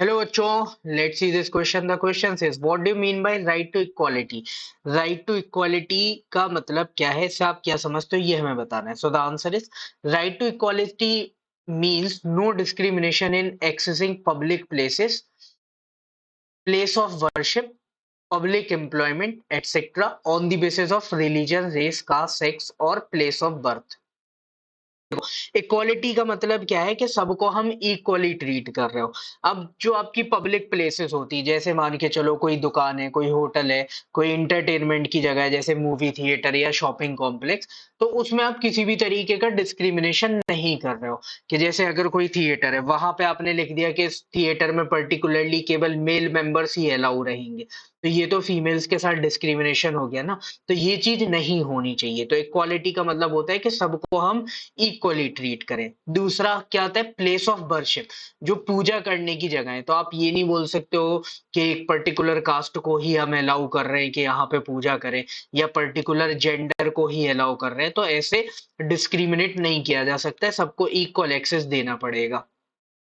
Hello बच्चों, let's see this question. The question is what do you mean by right to equality. Right to equality का मतलब क्या है, इससे आप क्या समझते हो, ये हमें बताना है। So the answer is right to equality means no discrimination in accessing public places, place of worship, public employment, etc. on the basis of religion, race, caste, sex or place of birth। Equality का मतलब क्या है कि सबको हम equally treat कर रहे हो। अब जो आपकी पब्लिक प्लेसेस होती है, जैसे मान के चलो कोई दुकान है, कोई होटल है, कोई एंटरटेनमेंट की जगह है, जैसे मूवी थिएटर या शॉपिंग कॉम्प्लेक्स, तो उसमें आप किसी भी तरीके का डिस्क्रिमिनेशन नहीं कर रहे हो। कि जैसे अगर कोई थिएटर है, वहां पे आपने लिख दिया कि इस थिएटर में पर्टिकुलरली केवल मेल मेंबर्स ही अलाउ रहेंगे, तो ये तो फीमेल्स के साथ डिस्क्रिमिनेशन हो गया ना। तो ये चीज नहीं होनी चाहिए। तो इक्वालिटी का मतलब होता है कि सबको हम इक्वली ट्रीट करें। दूसरा क्या आता है, प्लेस ऑफ वर्शिप, जो पूजा करने की जगह है। तो आप ये नहीं बोल सकते हो कि एक पर्टिकुलर कास्ट को ही हम अलाउ कर रहे हैं कि यहाँ पे पूजा करें, या पर्टिकुलर जेंडर को ही अलाउ कर रहे हैं। तो ऐसे डिस्क्रिमिनेट नहीं किया जा सकता है, सबको इक्वल एक्सेस देना पड़ेगा।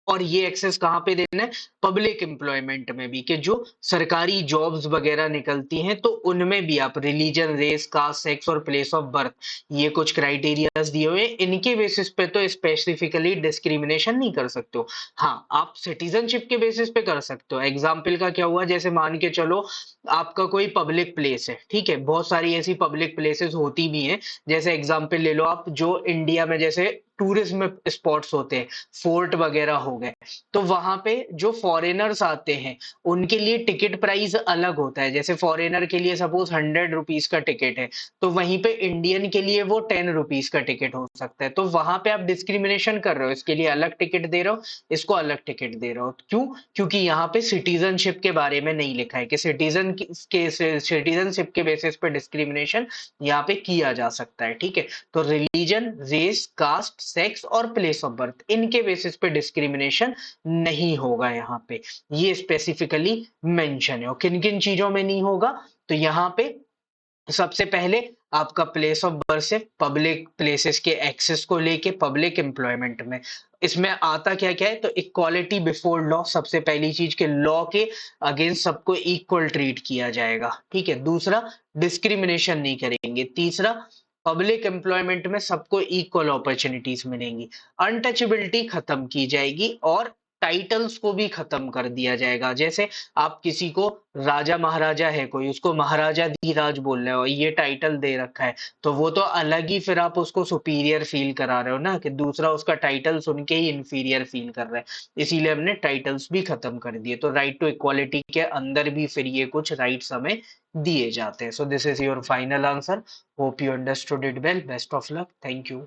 और ये एक्सेस कहाँ पे देना है, पब्लिक एम्प्लॉयमेंट में भी, कि जो सरकारी जॉब्स वगैरह निकलती हैं तो उनमें भी आप रिलीजन, रेस, कास्ट, सेक्स और प्लेस ऑफ बर्थ, ये कुछ क्राइटेरियाज दिए हुए हैं, इनके बेसिस पे तो स्पेसिफिकली डिस्क्रिमिनेशन नहीं कर सकते हो। हाँ, आप सिटीजनशिप के बेसिस पे कर सकते हो। एग्जाम्पल का क्या हुआ, जैसे मान के चलो आपका कोई पब्लिक प्लेस है, ठीक है, बहुत सारी ऐसी पब्लिक प्लेसेस होती भी हैं। जैसे एग्जाम्पल ले लो आप, जो इंडिया में जैसे टूरिज्म स्पॉट्स होते हैं, फोर्ट वगैरह हो गए, तो वहां पे जो फॉरेनर्स आते हैं उनके लिए टिकट प्राइस अलग होता है। जैसे फॉरेनर के लिए सपोज 100 रुपीज का टिकट है, तो वहीं पे इंडियन के लिए वो 10 रुपीज का टिकट हो सकता है। तो वहां पे आप डिस्क्रिमिनेशन कर रहे हो, इसके लिए अलग टिकट दे रहे हो, इसको अलग टिकट दे रहे हो। क्यों? क्योंकि यहाँ पे सिटीजनशिप के बारे में नहीं लिखा है कि सिटीजनशिप के बेसिस पे डिस्क्रिमिनेशन यहाँ पे किया जा सकता है। ठीक है, तो रिलीजन, रेस, कास्ट, सेक्स और प्लेस ऑफ बर्थ, इनके बेसिस पे डिस्क्रिमिनेशन नहीं होगा यहाँ पे। ये स्पेसिफिकली मेंशन है। और किन किन चीजों में नहीं होगा, तो यहाँ पे सबसे पहले आपका प्लेस ऑफ बर्थ से पब्लिक प्लेसेस के एक्सेस को लेके पब्लिक एम्प्लॉयमेंट में, इसमें आता क्या क्या है, तो इक्वालिटी बिफोर लॉ, सबसे पहली चीज के लॉ के अगेंस्ट सबको इक्वल ट्रीट किया जाएगा। ठीक है, दूसरा डिस्क्रिमिनेशन नहीं करेंगे। तीसरा, पब्लिक एम्प्लॉयमेंट में सबको इक्वल अपॉर्चुनिटीज मिलेंगी। अनटचेबिलिटी खत्म की जाएगी और टाइटल्स को भी खत्म कर दिया जाएगा। जैसे आप किसी को, राजा महाराजा है कोई, उसको महाराजा धीराज बोल रहे हो, ये टाइटल दे रखा है, तो वो तो अलग ही, फिर आप उसको सुपीरियर फील करा रहे हो ना, कि दूसरा उसका टाइटल सुन के ही इंफीरियर फील कर रहा है। इसीलिए हमने टाइटल्स भी खत्म कर दिए। तो राइट टू इक्वालिटी के अंदर भी फिर ये कुछ राइट्स हमें दिए जाते हैं। So this is your final answer. Hope you understood it well. Best of luck. Thank you.